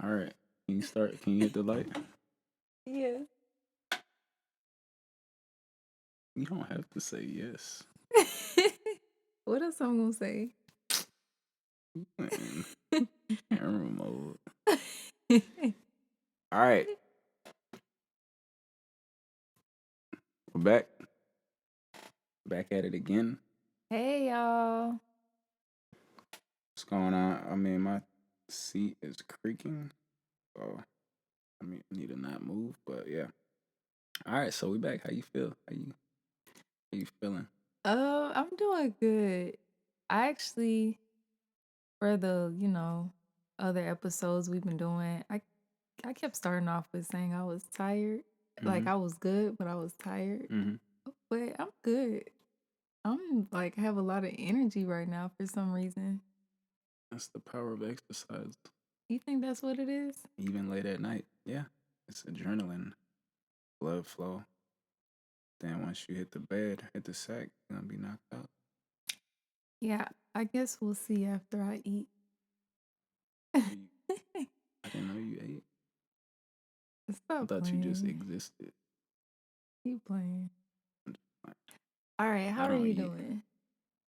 All right. Can you start? Can you hit the light? Yeah. You don't have to say yes. What else I'm gonna say? Man, camera mode. All right. We're back. Back at it again. Hey y'all. What's going on? I mean, my seat is creaking. So, I mean, I need to not move. But yeah. All right. So we back. How you feel? How you feeling? I'm doing good. I actually, for the, other episodes we've been doing, I kept starting off with saying I was tired. Mm-hmm. Like I was good, but I was tired. Mm-hmm. But I'm good. I'm like have a lot of energy right now for some reason. That's the power of exercise. You think that's what it is? Even late at night. Yeah. It's adrenaline, blood flow. Then once you hit the bed, hit the sack, you're gonna be knocked out. Yeah, I guess we'll see after I eat. Oh, I didn't know you ate. I Stop thought you just playing. existed. Keep playing. Like, All right, how I are don't you eat. doing?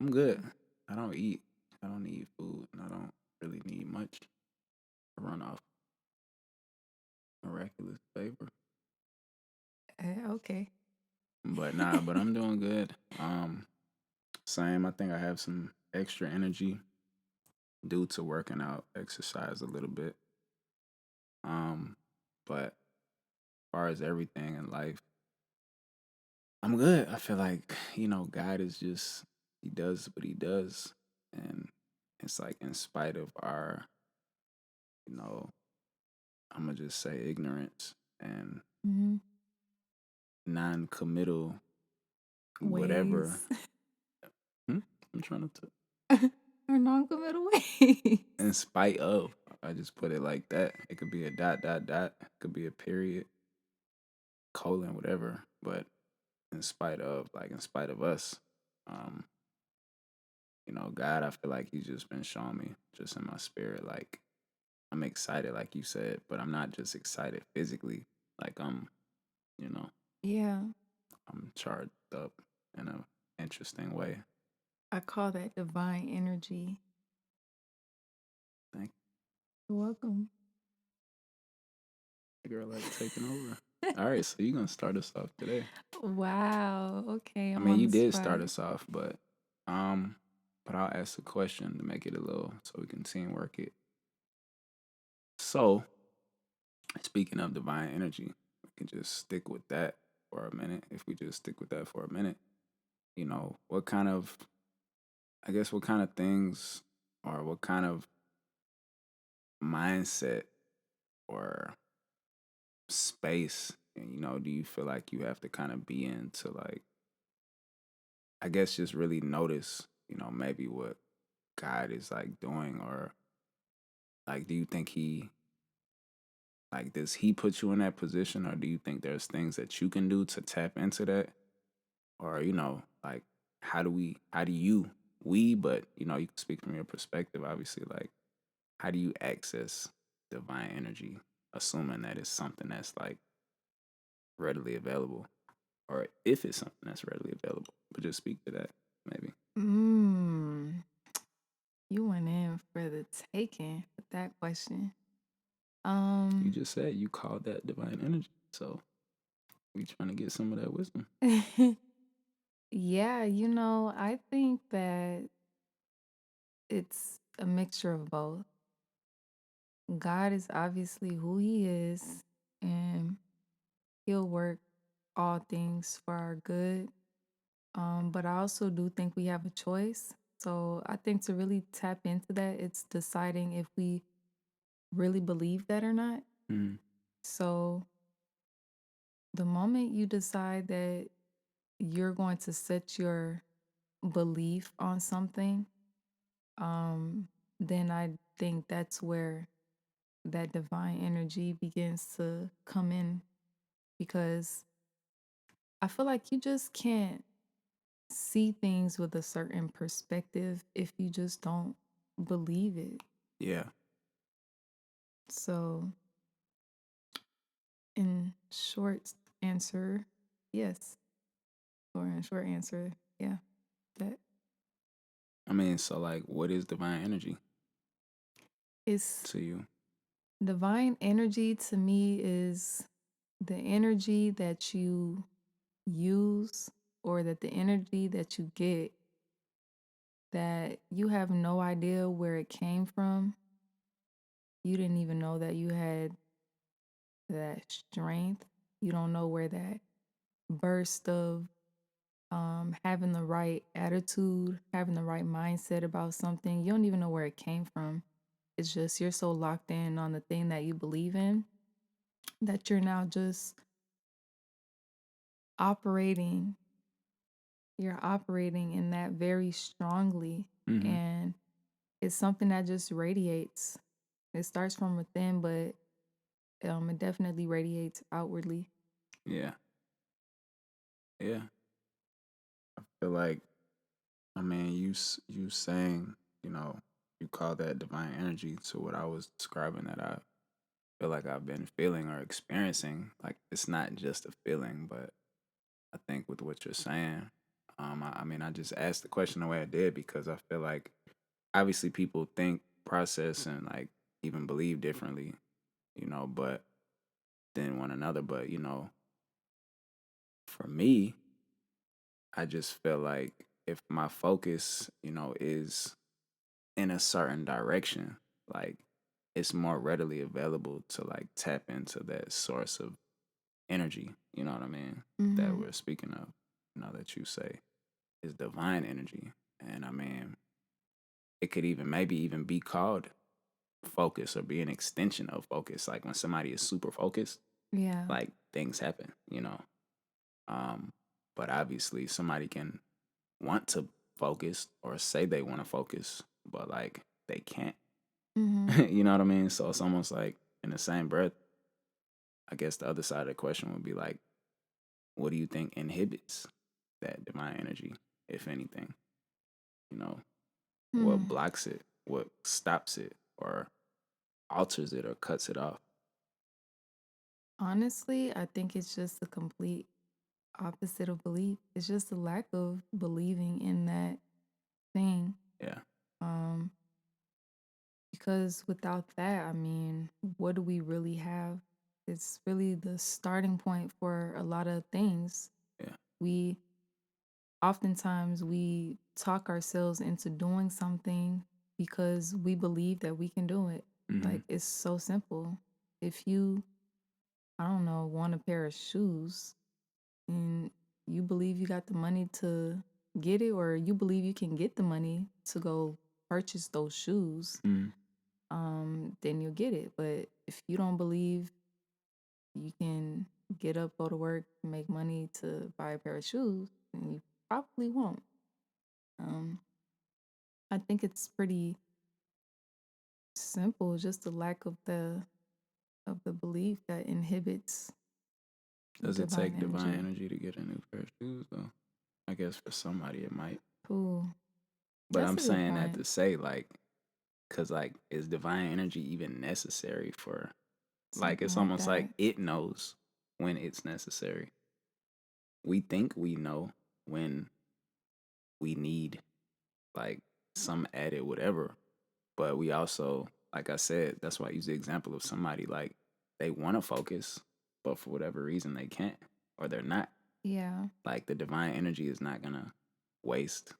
I'm good. I don't eat. I don't need food, and I don't really need much to run off miraculous favor. Okay. But nah, but I'm doing good. Same. I think I have some extra energy due to working out, exercise a little bit. Um, but as far as everything in life, I'm good. I feel like, God is just, he does what he does. And it's like, in spite of our, you know, I'm going to just say ignorance and Mm-hmm. non committal, whatever. Ways Hmm? I'm trying to, or non-committal ways. in spite of, I just put it like that. It could be a dot, dot, dot. It could be a period, colon, whatever. But in spite of us, um, God, I feel like he's just been showing me just in my spirit, like, I'm excited, like you said, but I'm not just excited physically. Like you know, Yeah, I'm charged up in a interesting way. I call that divine energy. Thank You're welcome. you, girl, like taking over. All right, so you're gonna start us off today. Wow. Okay, I I'm mean, on you the did start spot. us off, um, but I'll ask a question to make it a little so we can teamwork it. So, speaking of divine energy, we can just stick with that for a minute. If we just stick with that for a minute, what kind of, I guess, what kind of things or what kind of mindset or space, and do you feel like you have to kind of be in to, like, I guess, just really notice, maybe what God is like doing, or like, do you think he, like, does he put you in that position, or do you think there's things that you can do to tap into that, or like, but you can speak from your perspective, obviously, like, how do you access divine energy, assuming that it's something that's like readily available, or if it's something that's readily available? But just speak to that, maybe. Mm, you went in for the taking with that question. You Um, just said you called that divine energy, so we trying to get some of that wisdom. yeah, I think that it's a mixture of both. God is obviously who he is, and he'll work all things for our good. But I also do think we have a choice. So I think to really tap into that, it's deciding if we really believe that or not. Mm-hmm. So the moment you decide that you're going to set your belief on something, um, then I think that's where that divine energy begins to come in, because I feel like you just can't see things with a certain perspective if you just don't believe it. Yeah, So, in short answer, yes. Or in short answer, yeah, that I mean, so like, what is divine energy is to you? divine energy to me is the energy that you use or that the energy that you get that you have no idea where it came from. You didn't even know that you had that strength. You don't know where that burst of having the right attitude, having the right mindset about something. You don't even know where it came from. It's just you're so locked in on the thing that you believe in that you're now just operating. You're operating in that very strongly. Mm-hmm. And it's something that just radiates. It starts from within, but it definitely radiates outwardly. Yeah, yeah. I feel like, I mean, you saying, you know, you call that divine energy to what I was describing that I feel like I've been feeling or experiencing. Like it's not just a feeling, but I think with what you're saying, I mean, I just asked the question the way I did because I feel like obviously people think, process, and like even believe differently, but than one another. But for me, I just feel like if my focus, is in a certain direction, like it's more readily available to like tap into that source of energy, you know what I mean? That Mm-hmm. we're speaking of, that you say is divine energy. And I mean, it could even maybe even be called focus or be an extension of focus. Like when somebody is super focused, Yeah. like things happen. Um, but obviously somebody can want to focus or say they want to focus, but like they can't. Mm-hmm. You know what I mean? So it's almost like in the same breath, I guess the other side of the question would be like, what do you think inhibits that divine energy, if anything? You know, what Hmm. blocks it, what stops it, or alters it, or cuts it off? Honestly, I think it's just the complete opposite of belief. It's just a lack of believing in that thing. Yeah. Um, because without that, I mean, what do we really have? It's really the starting point for a lot of things. Yeah. We oftentimes we talk ourselves into doing something because we believe that we can do it. Hmm. Like it's so simple. If you, I don't know, want a pair of shoes and you believe you got the money to get it, or you believe you can get the money to go purchase those shoes, Hmm. then you'll get it. But if you don't believe you can get up, go to work, make money to buy a pair of shoes, then you probably won't. Um, I think it's pretty simple, just the lack of the belief that inhibits the Does it divine take divine energy. energy to get a new pair of shoes, though? I guess for somebody it might. Ooh, But that's I'm a good saying that point. to say, like, because, like, is divine energy even necessary for, like, Something it's like almost like that. it knows when it's necessary. We think we know when we need, like, some added whatever. But we also, like I said, that's why I use the example of somebody, like, they want to focus, but for whatever reason they can't or they're not. Yeah, Like, the divine energy is not going to waste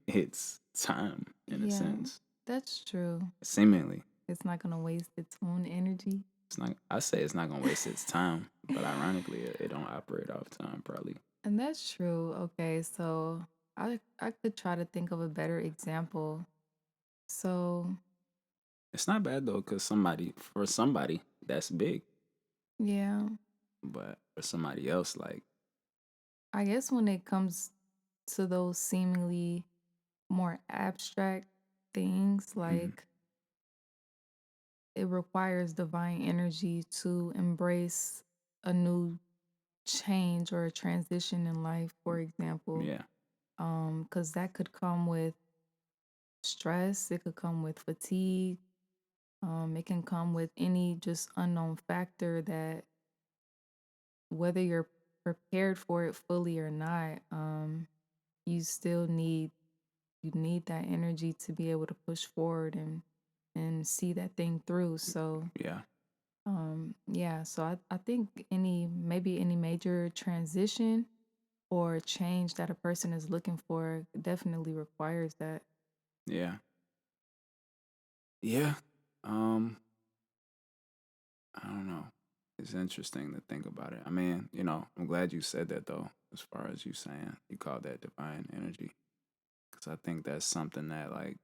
its time in a yeah, sense, that's true. seemingly. It's not gonna waste its own energy. It's not. I say it's not gonna waste its time, but ironically, it don't operate off time. Probably. And that's true. Okay, so I could try to think of a better example. So, It's not bad though, cause for somebody that's big, yeah, but for somebody else, like, I guess when it comes to those seemingly more abstract things, mhm, like it requires divine energy to embrace a new change or a transition in life, for example. yeah, Because that could come with stress, it could come with fatigue, It can come with any just unknown factor that whether you're prepared for it fully or not, you still need that energy to be able to push forward and see that thing through. So Yeah. yeah, so I think maybe any major transition or change that a person is looking for definitely requires that. Yeah. Yeah. Um, I don't know. It's interesting to think about it. I mean, I'm glad you said that though, as far as you saying you call that divine energy. Because I think that's something that, like,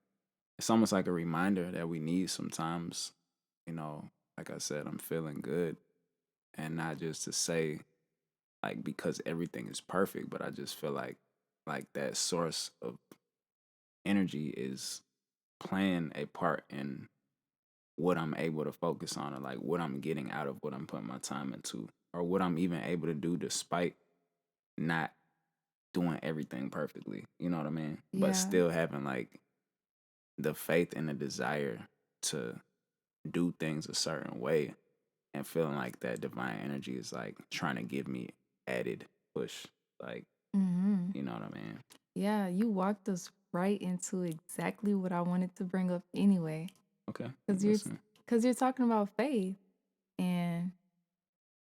it's almost like a reminder that we need sometimes, you know, like I said, I'm feeling good. And not just to say, like, because everything is perfect, but I just feel like that source of energy is playing a part in what I'm able to focus on, or like what I'm getting out of what I'm putting my time into, or what I'm even able to do despite not doing everything perfectly. You know what I mean? But Yeah. still having like the faith and the desire to do things a certain way, and feeling like that divine energy is like trying to give me added push. Like, Mhm. you know what I mean? Yeah, you walked us right into exactly what I wanted to bring up anyway. Okay, Cuz you're listen. cuz you're talking about faith, and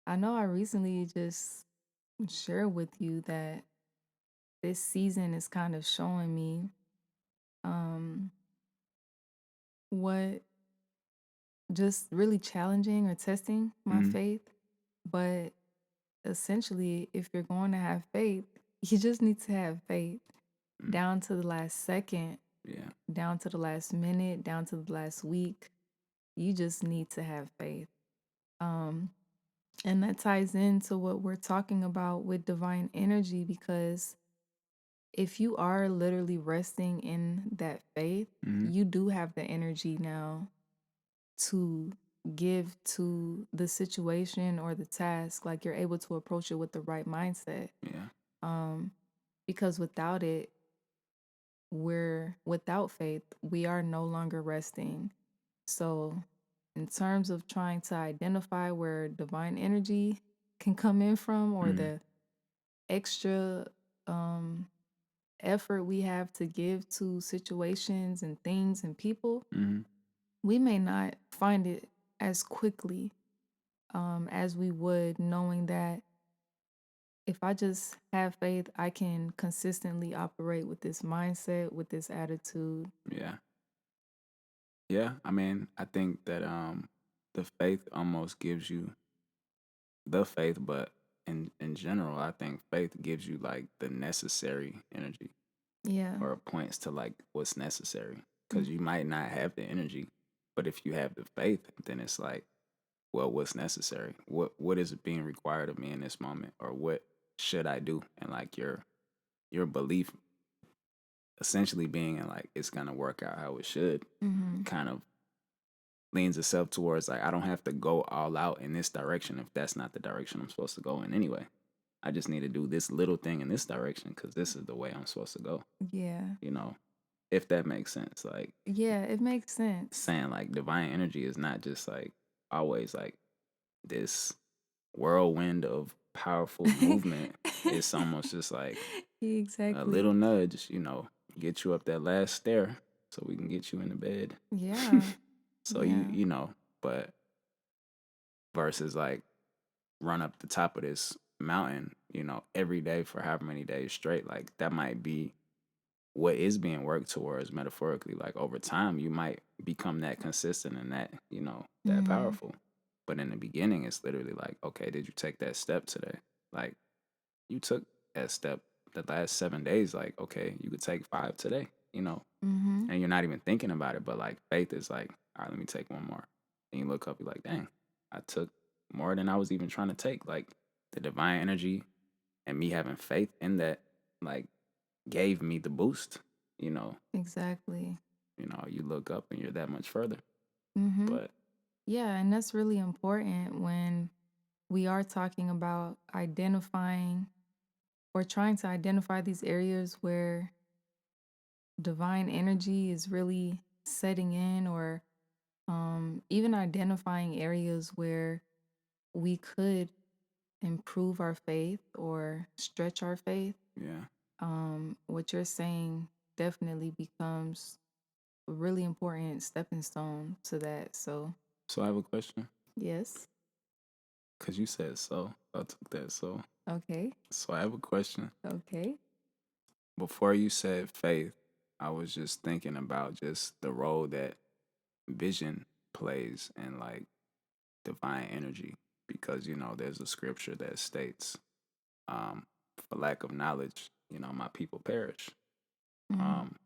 I know I recently just shared with you that this season is kind of showing me um what just really challenging or testing my Mm-hmm. faith. But essentially, if you're going to have faith, you just need to have faith Mm, down to the last second, yeah. down to the last minute, down to the last week. You just need to have faith. Um, and that ties into what we're talking about with divine energy, because if you are literally resting in that faith, Mm-hmm. you do have the energy now to give to the situation or the task. Like, you're able to approach it with the right mindset. Yeah. Um, because without it, we're without faith, we are no longer resting. So, in terms of trying to identify where divine energy can come in from, or Mm-hmm. the extra um, effort we have to give to situations and things and people, Mm-hmm. we may not find it as quickly as we would, knowing that if I just have faith, I can consistently operate with this mindset, with this attitude. Yeah. Yeah. I mean, I think that the faith almost gives you the faith, but in general, I think faith gives you like the necessary energy, Yeah. or points to like what's necessary. Mm. Because you might not have the energy, but if you have the faith, then it's like, well, what's necessary? What is being required of me in this moment, or what should I do? And like your belief essentially being in like it's gonna work out how it should, Mhm. kind of leans itself towards like I don't have to go all out in this direction if that's not the direction I'm supposed to go in anyway. I just need to do this little thing in this direction because this is the way I'm supposed to go. Yeah. You know, if that makes sense. Like, Yeah, it makes sense. saying like divine energy is not just like always like this whirlwind of powerful movement. It's almost just like a Exactly. little nudge, get you up that last stair so we can get you in the bed. Yeah. So Yeah. but versus like run up the top of this mountain, every day for however many days straight, like that might be what is being worked towards metaphorically. Like over time, you might become that consistent and that, that Mhm. powerful. But in the beginning, it's literally like, okay, did you take that step today? Like you took that step the last 7 days. Like, okay, you could take 5 today, Mhm. and you're not even thinking about it. But like faith is like, all right, let me take one more. And you look up, you're like, dang, I took more than I was even trying to take. Like the divine energy and me having faith in that, like, gave me the boost. You know, Exactly. you look up and you're that much further. Mhm. But Yeah, and that's really important when we are talking about identifying or trying to identify these areas where divine energy is really setting in, or Even identifying areas where we could improve our faith or stretch our faith. Yeah. What you're saying definitely becomes a really important stepping stone to that. So, So I have a question. yes. Cause you said so. I took that so. Okay. So I have a question. Okay. Before you said faith, I was just thinking about just the role that vision plays in like divine energy. Because, there's a scripture that states, um, for lack of knowledge, my people perish. Mm-hmm. Um,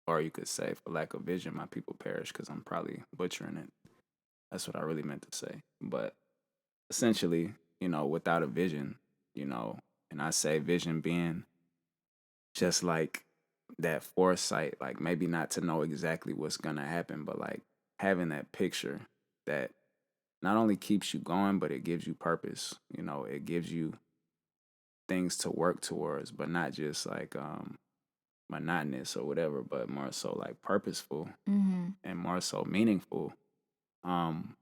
or you could say, for lack of vision, my people perish, because I'm probably butchering it. That's what I really meant to say. But essentially, without a vision, you know, and I say vision being just like that foresight, like maybe not to know exactly what's gonna happen, but like having that picture that not only keeps you going, but it gives you purpose. It gives you things to work towards, but not just like monotonous or whatever, but more so like purposeful Mm-hmm. and more so meaningful. Um,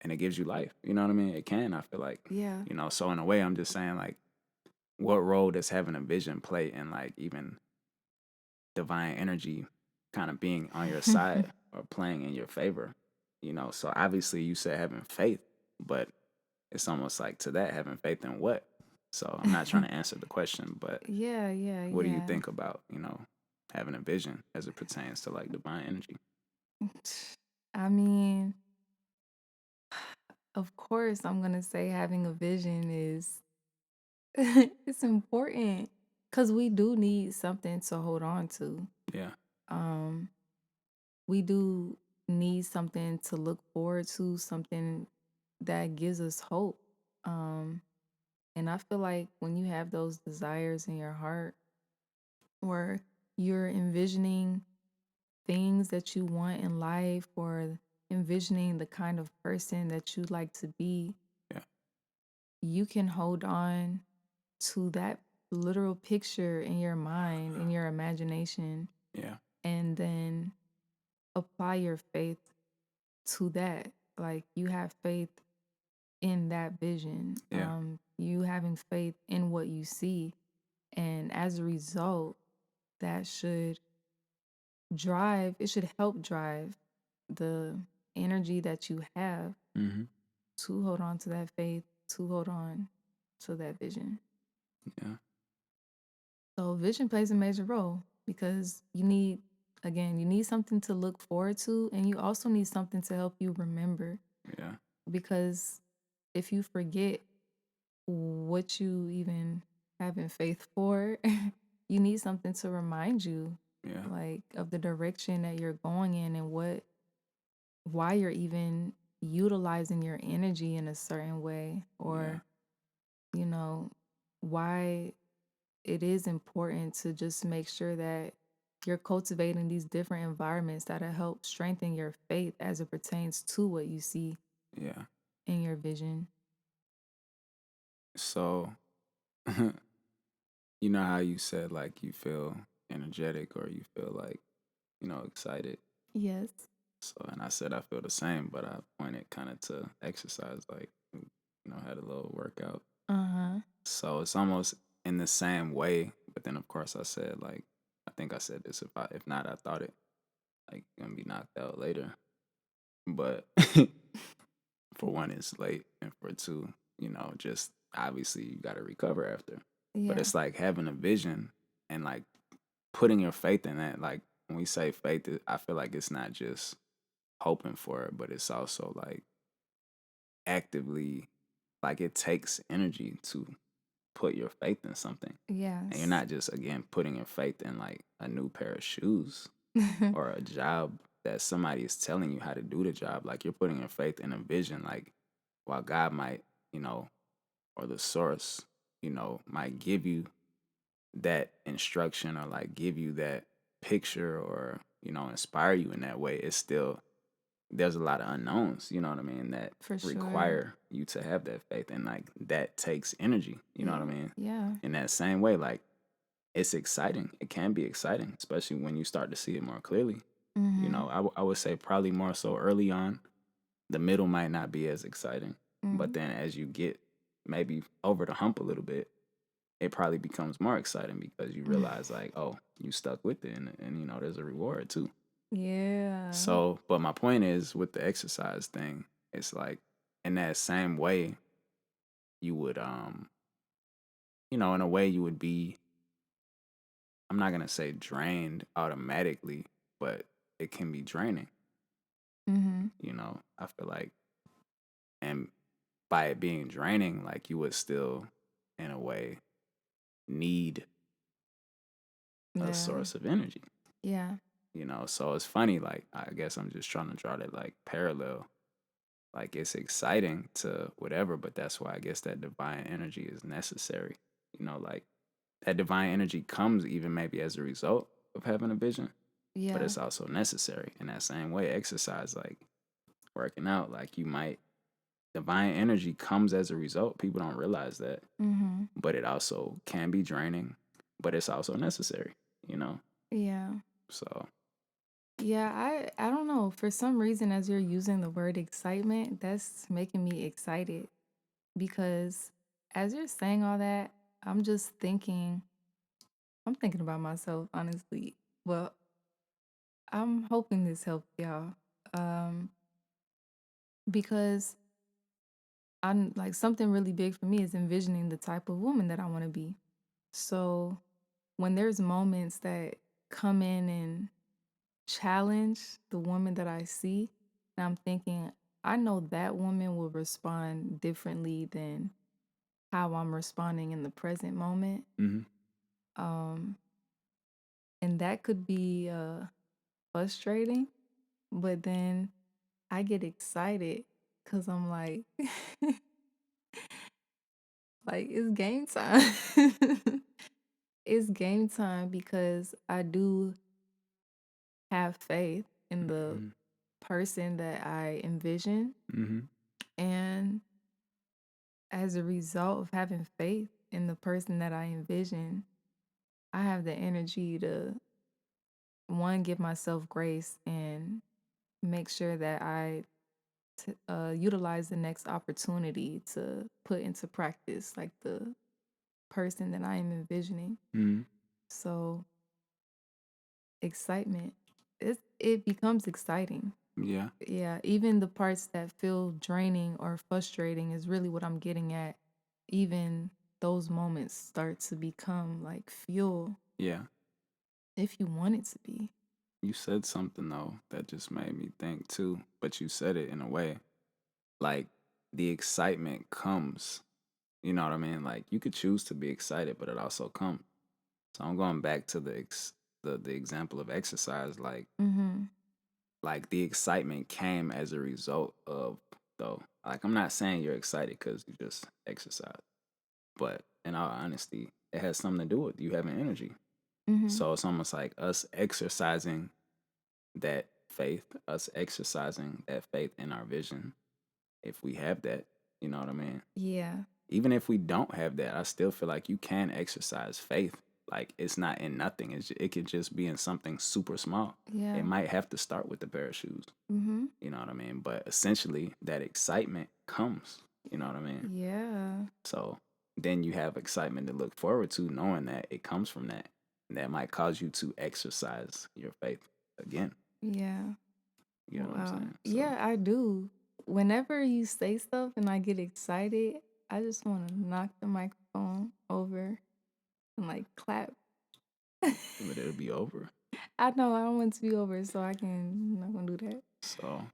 and it gives you life. You know what I mean? It can, I feel like. Yeah. So in a way I'm just saying like what role does having a vision play in like even divine energy kind of being on your side or playing in your favor? So obviously you said having faith, but it's almost like to that having faith in what? So I'm not trying to answer the question, but Yeah, yeah, what do you yeah. think about, having a vision as it pertains to like divine energy? I mean, of course, I'm gonna say having a vision is it's important because we do need something to hold on to. Yeah. Um, we do need something to look forward to, something that gives us hope. Um, and I feel like when you have those desires in your heart, or you're envisioning things that you want in life, or envisioning the kind of person that you'd like to be, Yeah. you can hold on to that literal picture in your mind, in your imagination, Yeah. and then apply your faith to that. Like you have faith in that vision. Yeah. You having faith in what you see. And as a result, that should it should help drive the energy that you have Mm-hmm. to hold on to that faith, to hold on to that vision. Yeah. So vision plays a major role because you need something to look forward to, and you also need something to help you remember. Yeah. Because if you forget what you even having faith for, you need something to remind you, Yeah. like of the direction that you're going in and why you're even utilizing your energy in a certain way, Yeah. or you know, why it is important to just make sure that you're cultivating these different environments that'll help strengthen your faith as it pertains to what you see Yeah. in your vision. So you know how you said like you feel energetic or you feel like, excited. Yes. So and I said I feel the same, but I pointed kind of to exercise, like had a little workout. Uh-huh. So it's almost in the same way. But then of course I said like I think I said this if not I thought it like gonna be knocked out later. But for one it's late and for two, just obviously you gotta recover after. But Yeah. it's like having a vision and like putting your faith in that. Like when we say faith, I feel like it's not just hoping for it, but it's also like actively like it takes energy to put your faith in something. And you're Yes. not just again putting your faith in like a new pair of shoes or a job that somebody is telling you how to do the job. Like you're putting your faith in a vision, like while God might, or the source, might give you that instruction or like give you that picture or, inspire you in that way, it's still there's a lot of unknowns, you know what I mean, that For sure. require you to have that faith and like that takes energy, you know what I Yeah. mean? Yeah. In that same way, like it's exciting. It can be exciting, especially when you start to see it more clearly. Mhm. I would say probably more so early on. The middle might not be as exciting, but Mhm. then as you get maybe over the hump a little bit, it probably becomes more exciting because you realize like, oh, you stuck with it, and there's a reward too. Yeah. So, but my point is with the exercise thing, it's like in that same way you would in a way you would be, I'm not gonna say drained automatically, but it can be draining. Mhm. I feel like, and by it being draining, like you would still, in a way, need a Yeah. source of energy. Yeah. So it's funny. Like I guess I'm just trying to draw that like parallel. Like it's exciting to whatever, but that's why I guess that divine energy is necessary. Like that divine energy comes even maybe as a result of having a vision, but Yeah. it's also necessary. In that same way, exercise, like working out, like you might, divine energy comes as a result. People don't realize that, Mhm. but it also can be draining, but it's also necessary, you know? Yeah. So, Yeah, I don't know. For some reason, as you're using the word excitement, that's making me excited because as you're saying all that, I'm just thinking, I'm thinking about myself, honestly. Well, I'm hoping this helps y'all. Um, because I'm like something really big for me is envisioning the type of woman that I want to be. So when there's moments that come in and challenge the woman that I see, and I'm thinking, I know that woman will respond differently than how I'm responding in the present moment. mhm. Um, and that could be frustrating, but then I get excited because I'm like, like it's game time. It's game time because I do have faith in the Mhm. person that I envision. Mhm. And as a result of having faith in the person that I envision, I have the energy to, one, give myself grace and make sure that I utilize the next opportunity to put into practice like the person that I am envisioning. Mhm. So excitement, it becomes exciting. Yeah. Yeah, even the parts that feel draining or frustrating is really what I'm getting at. Even those moments start to become like fuel Yeah. if you want it to be. You said something though that just made me think too, but you said it in a way like the excitement comes. You know what I mean? Like you could choose to be excited, but it also comes. So I'm going back to the example of exercise. Mhm. Like the excitement came as a result of, though. Like I'm not saying you're excited because you just exercise, but in all honesty, it has something to do with you having energy. Mhm. So it's almost like us exercising us exercising that faith in our vision. If we have that, you know what I mean? Yeah. Even if we don't have that, I still feel like you can exercise faith. Like it's not in nothing. It could just be in something super small. It Yeah. might have to start with a pair of shoes. Mhm. You know what I mean? But essentially, that excitement comes. You know what I mean? Yeah. So then you have excitement to look forward to, knowing that it comes from that. And that might cause you to exercise your faith again. Yeah. You know what I'm Wow. saying? So, Yeah, I do. Whenever you say stuff and I get excited, I just want to knock the microphone over and like clap. but it'll be over. I know I don't want it to be over, so I'm not gonna do that. So,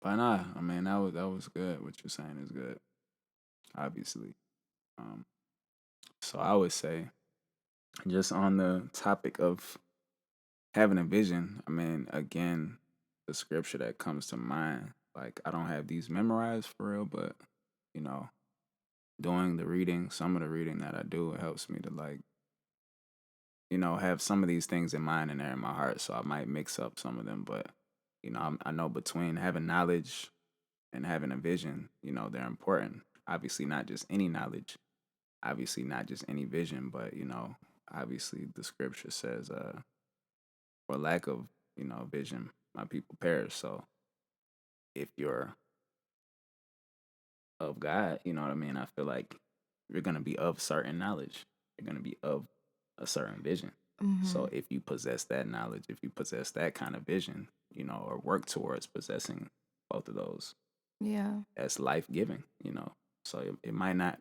but nah, I mean, that was good. What you're saying is good, obviously. Um, so I would say, just on the topic of having a vision, I mean, again, the scripture that comes to mind, like I don't have these memorized for real, but you know, doing the reading, some of the reading that I do, it helps me to like, have some of these things in mind and they're in my heart. So I might mix up some of them, but I know between having knowledge and having a vision, they're important. Obviously, not just any knowledge, obviously not just any vision, but obviously the scripture says, for lack of vision, my people perish. So if you're of God, you know what I mean? I feel like you're going to be of certain knowledge. You're going to be of a certain vision. So Mhm. if you possess that knowledge, if you possess that kind of vision, or work towards possessing both of those, Yeah. that's life giving. So it might not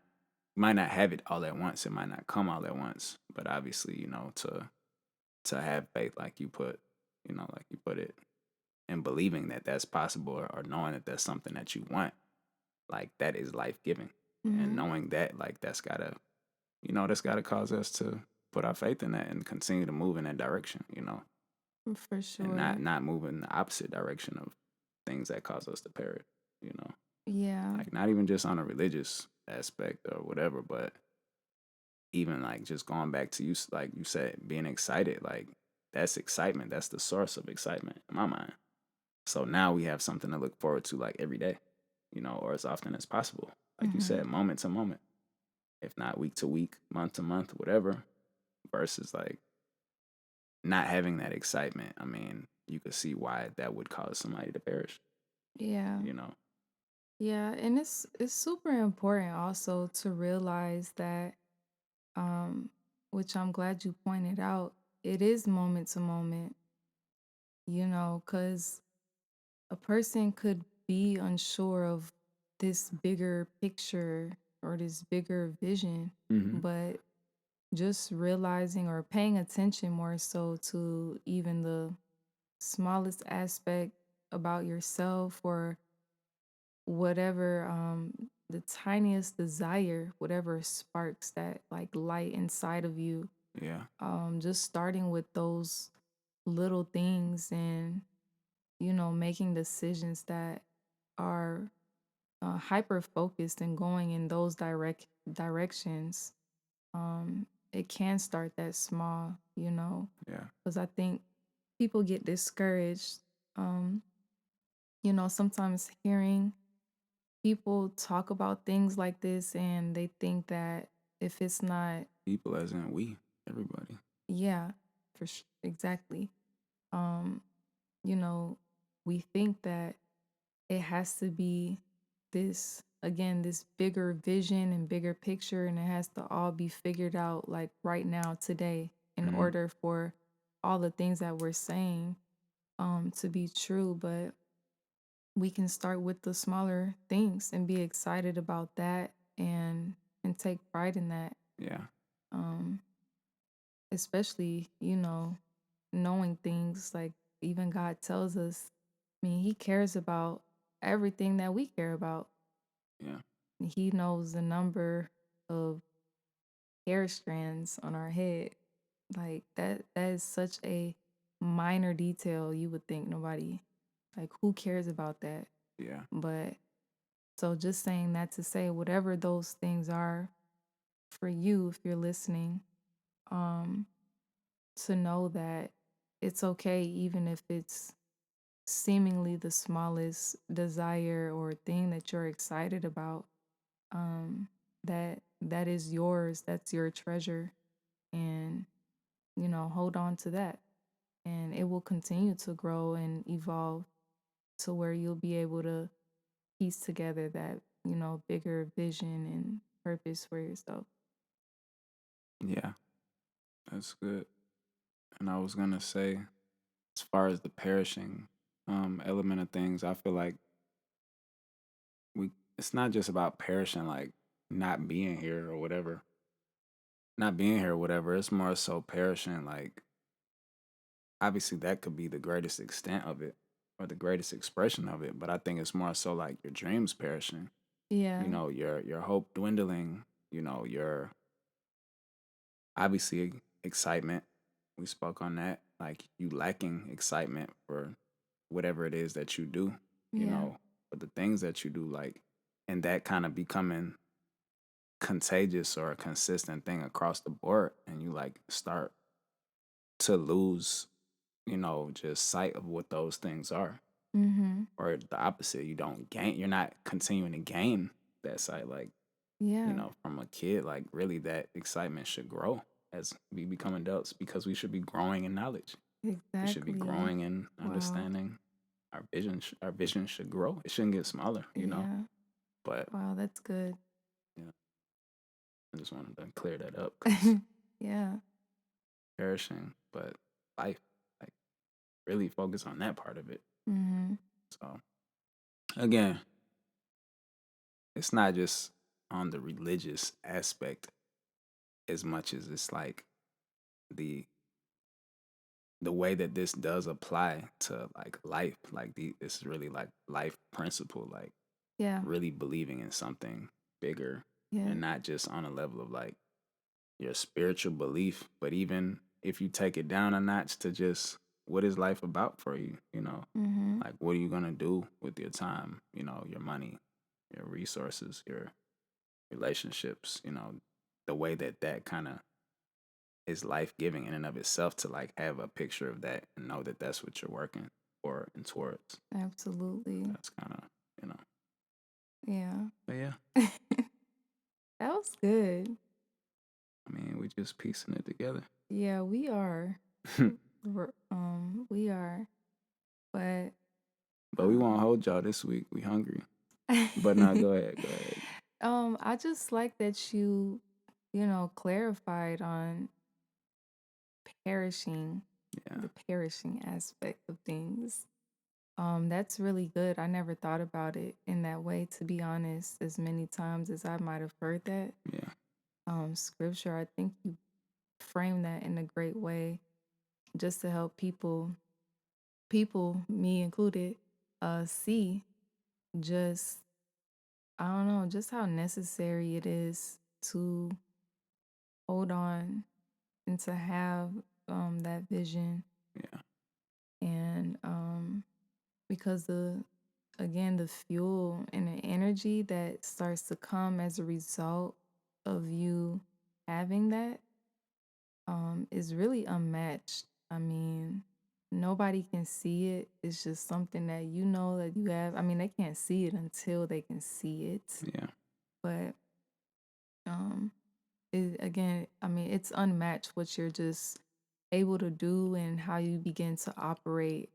have it all at once. It might not come all at once, but obviously, to have faith, like you put it, and believing that that's possible, or knowing that that's something that you want, like that is life giving. And Mhm. knowing that, like that's gotta cause us to put our faith in that and continue to move in that direction, For and not sure. not move in the opposite direction of things that cause us to perish. You know, Yeah. like not even just on a religious aspect or whatever, but even like just going back to like you said, being excited, like that's excitement. That's the source of excitement in my mind. So now we have something to look forward to like every day, or as often as possible. Like you Mhm. said, moment to moment, if not week to week, month to month, whatever, versus like not having that excitement. I mean, you could see why that would cause somebody to perish, Yeah. you know? Yeah, and it's super important also to realize that um which I'm glad you pointed out, it is moment to moment, cuz a person could be unsure of this bigger picture or this bigger vision, Hmm. but just realizing or paying attention more so to even the smallest aspect about yourself or whatever the tiniest desire, whatever sparks that like light inside of you, Yeah. just starting with those little things and making decisions that are hyper focused and going in those directions. It can start that small, Yeah. because I think people get discouraged. Um, sometimes hearing people talk about things like this and they think that if it's not, People as in we, everybody. yeah, exactly. Um, you know, we think that it has to be this again this bigger vision and bigger picture, and it has to all be figured out like right now today in Hmm. order for all the things that we're saying to be true. But we can start with the smaller things and be excited about that and take pride in that. Yeah. um Especially, knowing things like even God tells us, I mean, he cares about everything that we care about. Yeah. He knows the number of hair strands on our head. Like that is such a minor detail. You would think nobody, like, who cares about that? Yeah. But so just saying that to say whatever those things are for you, if you're listening, um to know that it's okay even if it's seemingly the smallest desire or thing that you're excited about. um that is yours, that's your treasure, and hold on to that, and it will continue to grow and evolve to where you'll be able to piece together that bigger vision and purpose for yourself. Yeah. That's good. And I was gonna say, as far as the perishing element of things, I feel like we it's not just about perishing, like not being here or whatever. Not being here or whatever. It's more so perishing, like obviously that could be the greatest extent of it or the greatest expression of it, but I think it's more so like your dreams perishing, Yeah. your hope dwindling, your obviously excitement. We spoke on that, like you lacking excitement for whatever it is that you do, you Yeah. know, but the things that you do, like, and that kind of becoming contagious or a consistent thing across the board, and you like start to lose, just sight of what those things are. Mhm. Or the opposite, you're not continuing to gain that sight. Like, Yeah. from a kid, like really that excitement should grow as we become adults because we should be growing in knowledge. We should be Exactly. growing and Wow. understanding our vision should grow. It shouldn't get smaller, you know. Yeah. But Wow, that's good. you know, I just wanted to clear that up because Yeah. perishing, but life, like really focus on that part of it. Mhm. So again, it's not just on the religious aspect as much as it's like the the way that this does apply to like life. Like this is really like life principle, like Yeah. really believing in something bigger Yeah. and not just on a level of like your spiritual belief, but even if you take it down a notch to just what is life about for you, you know? Mhm. Like what are you going to do with your time, you know, your money, your resources, your relationships, you know, the way that that kind of is life giving in and of itself to like have a picture of that and know that that's what you're working for and towards. Absolutely. That's kind of, you know, Yeah. but yeah, That was good. I mean, we just piecing it together. Yeah, we are. We are. But But we won't um hold y'all this week. We hungry. But now go ahead, go ahead. I just like that clarified on perishing, Yeah, the perishing aspect of things. That's really good. I never thought about it in that way, to be honest, as many times as I might have heard that. yeah, Scripture, I think you frame that in a great way just to help people, me included, see just I don't know, just how necessary it is to hold on and to have that vision yeah, and because the fuel and the energy that starts to come as a result of you having that is really unmatched. I mean, nobody can see it. It's just something that you know that you have. I mean, they can't see it until they can see it. yeah, But um again, I mean, it's unmatched what you're just able to do and how you begin to operate,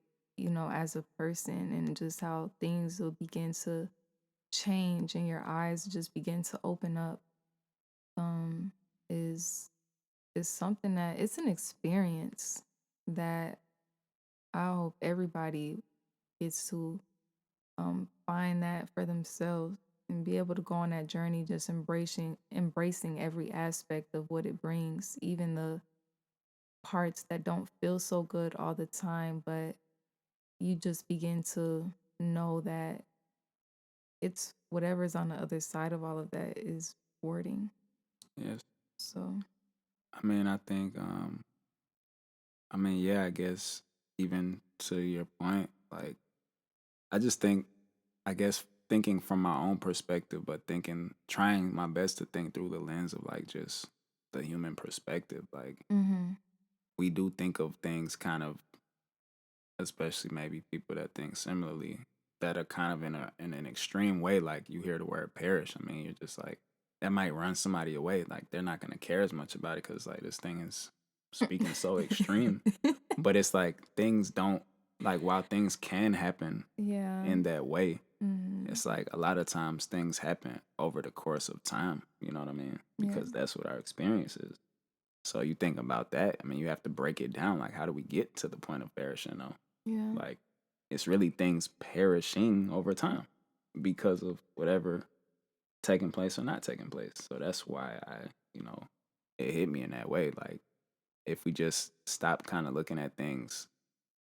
as a person, and just how things will begin to change and your eyes just begin to open up. Um, is something that it's an experience that I hope everybody gets to find that for themselves and be able to go on that journey, just embracing every aspect of what it brings, even the parts that don't feel so good all the time, but you just begin to know that it's whatever's on the other side of all of that is rewarding. yes. So I mean, I mean, yeah, I guess even to your point, like, I just think, I guess, thinking from my own perspective, but trying my best to think through the lens of like just the human perspective. Like, mhm. we do think of things kind of, especially maybe people that think similarly, that are kind of in an extreme way. Like, you hear the word perish. I mean, you're just like, that might run somebody away. Like, they're not going to care as much about it because, like, this thing is speaking so extreme. But it's like things don't, like, while things can happen Yeah. in that way, Mhm. it's like a lot of times things happen over the course of time. You know what I mean? Yeah. Because that's what our experience is. So you think about that. I mean, you have to break it down. Like, how do we get to the point of perishing, though? Yeah. Like, it's really things perishing over time because of whatever taking place or not taking place. So that's why you know, it hit me in that way. Like, if we just stop kind of looking at things,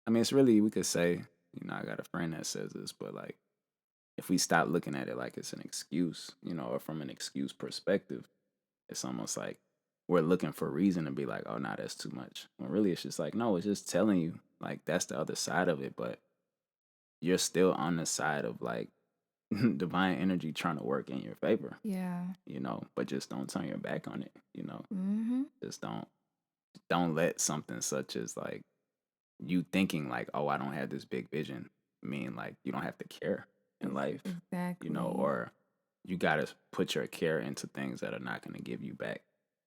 I mean, it's really, we could say, I got a friend that says this, but like, if we stop looking at it like it's an excuse, or from an excuse perspective, it's almost like we're looking for a reason to be like, oh, nah, that's too much. When really it's just like, no, it's just telling you, like, that's the other side of it. But you're still on the side of like divine energy trying to work in your favor, Yeah. but just don't turn your back on it. Mhm. Just don't let something such as like you thinking like, oh, I don't have this big vision mean like you don't have to care in life, Exactly. or you got to put your care into things that are not going to give you back,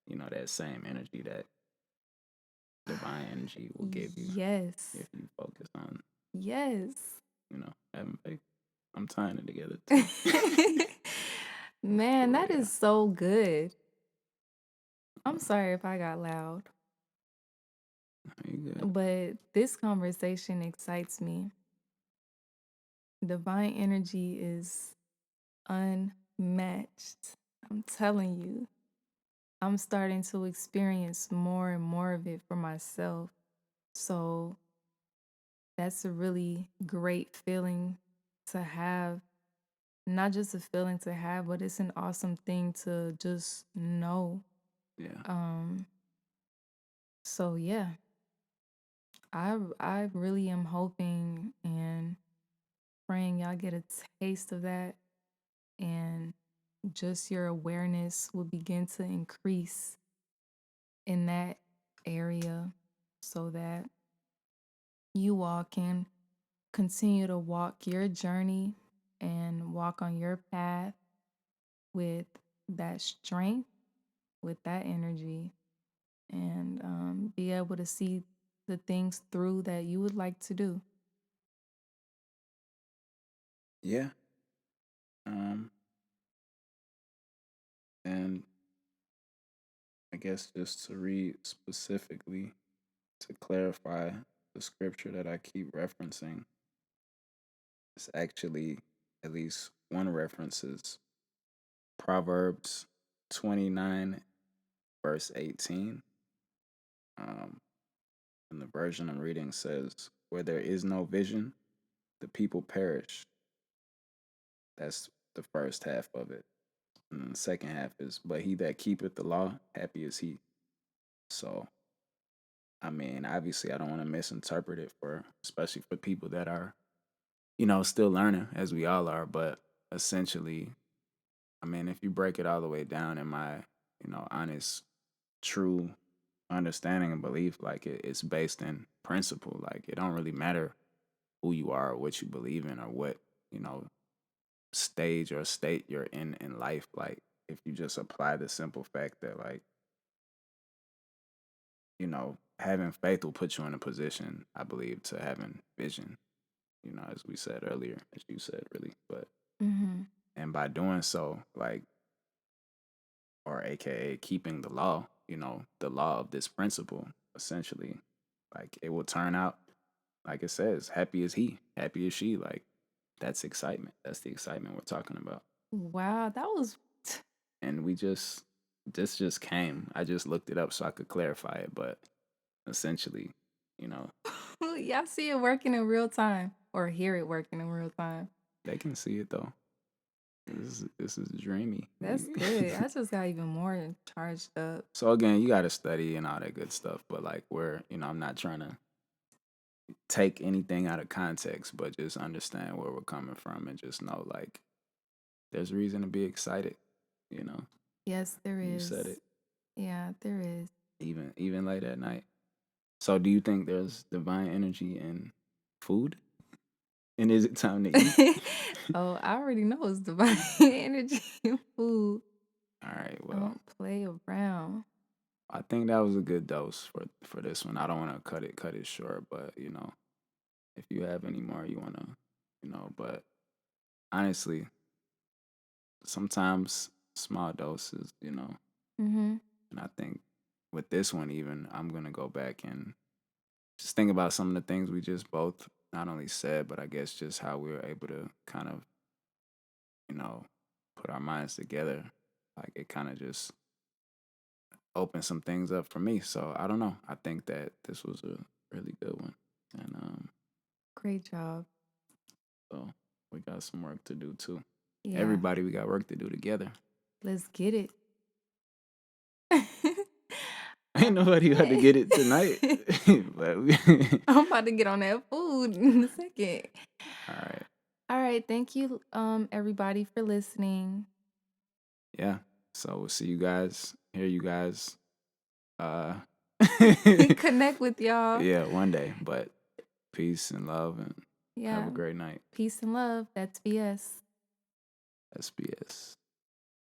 that same energy that divine energy will give you Yes. if you focus on, Yes. having faith. I'm tying it together too. Man, For that real. is so good. I'm sorry if I got loud, You good. but this conversation excites me. Divine energy is unmatched. I'm telling you, I'm starting to experience more and more of it for myself. So that's a really great feeling to have. Not just a feeling to have, but it's an awesome thing to just know. Yeah. Um, so yeah, I really am hoping and praying y'all get a taste of that, and just your awareness will begin to increase in that area so that you all can continue to walk your journey and walk on your path with that strength, with that energy, and be able to see the things through that you would like to do. Yeah. Um, and I guess just to read specifically to clarify the scripture that I keep referencing, it's actually at least one reference is Proverbs 29, verse 18. Um, and the version I'm reading says, "Where there is no vision, the people perish." That's the first half of it. And then the second half is, "But he that keepeth the law, happy is he." So, I mean, obviously, I don't want to misinterpret it especially for people that are, still learning as we all are. But essentially, I mean, if you break it all the way down in my, honest, true understanding and belief, like it's based in principle. Like it don't really matter who you are or what you believe in or what, you know, stage or state you're in life. Like if you just apply the simple fact that like, having faith will put you in a position, I believe, to having vision, as we said earlier, as you said really. But Mm-hmm. and by doing so, like, or AKA keeping the law, the law of this principle, essentially, like it will turn out, like it says, happy is he, happy is she. Like that's excitement. That's the excitement we're talking about. Wow, that was. And this just came. I just looked it up so I could clarify it. But essentially, you know, Y'all see it working in real time or hear it working in real time. they can see it though. This is dreamy. That's good. I just got even more charged up. So again, you got to study and all that good stuff. But like, I'm not trying to take anything out of context, but just understand where we're coming from and just know like there's reason to be excited. You know, Yes, there you said is. it. Yeah, there is. Even late at night. So, do you think there's divine energy in food? And is it time to eat? Oh, I already know it's divine energy in food. All right. Well, Don't play around. I think that was a good dose for this one. I don't want to cut it short, but if you have any more you want to, but honestly, sometimes small doses, Mm-hmm. and I think with this one even I'm going to go back and just think about some of the things we just both not only said, but I guess just how we were able to kind of, you know, put our minds together. Like it kind of just opened some things up for me. So I don't know. I think that this was a really good one. And Great job. so we got some work to do too. Yeah, Everybody, we got work to do together. let's get it. Ain't nobody had to get it tonight. But I'm about to get on that food in a second. all right. All right, thank you, everybody for listening. Yeah. So we'll see you guys, hear you guys. Uh Connect with y'all. yeah, one day. But peace and love and have Yeah, a great night. peace and love. That's BS. SBS.